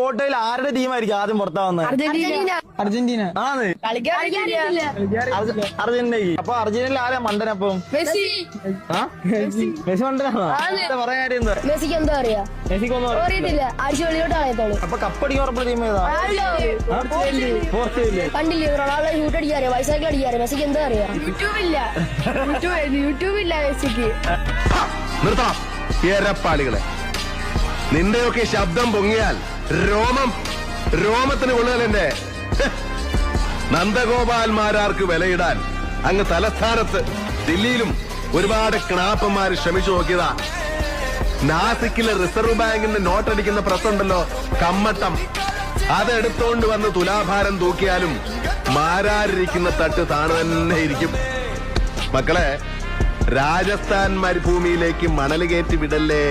ഫോട്ടോയിൽ ആരുടെ ടീമായിരിക്കും ആദ്യം പുറത്താവുന്നത്? അർജന്റീന ആണ്. അർജന്റീന. അപ്പൊ അർജന്റീനയിൽ ആരാ മണ്ടനപ്പം? മെസ്സി മണ്ടനാണോ? പറയാൻ കാര്യം എന്താ? മെസ്സിക്ക് എന്താ അറിയാ? മെസ്സിക്കൊന്നും അറിയത്തില്ല. ആഴ്ച വെളിയിലോട്ട് കളയത്തോളൂ. അപ്പൊ കപ്പടിക്കാൻ ഉറപ്പുള്ള ടീം ഏതാ? പോർച്ചുഗൽ. കണ്ടില്ലേ റൊണാൾഡോ ഷൂട്ട് അടിക്കാറിയ വയസ്സാക്കി അടിക്കാറിയ മെസ്സിക്ക് എന്താ അറിയാ? യൂട്യൂബില്ല മെസ്സിക്ക്. നിർത്താം ഏരപ്പാളികളെ. നിന്റെയൊക്കെ ശബ്ദം പൊങ്ങിയാൽ രോമത്തിന് കൊള്ളുകലെന്റെ നന്ദഗോപാൽമാരാർക്ക് വിലയിടാൻ അങ്ങ് തലസ്ഥാനത്ത് ദില്ലിയിലും ഒരുപാട് ക്ണാപ്പന്മാര് ശ്രമിച്ചു നോക്കിയതാ. നാസിക്കിലെ റിസർവ് ബാങ്കിന്റെ നോട്ടടിക്കുന്ന പ്രസുണ്ടല്ലോ കമ്മട്ടം, അതെടുത്തോണ്ട് വന്ന് തുലാഭാരം തൂക്കിയാലും മാരാരിരിക്കുന്ന തട്ട് താണു തന്നെ ഇരിക്കും. മക്കളെ, രാജസ്ഥാൻ മരുഭൂമിയിലേക്ക് മണൽ കയറ്റി വിടല്ലേ.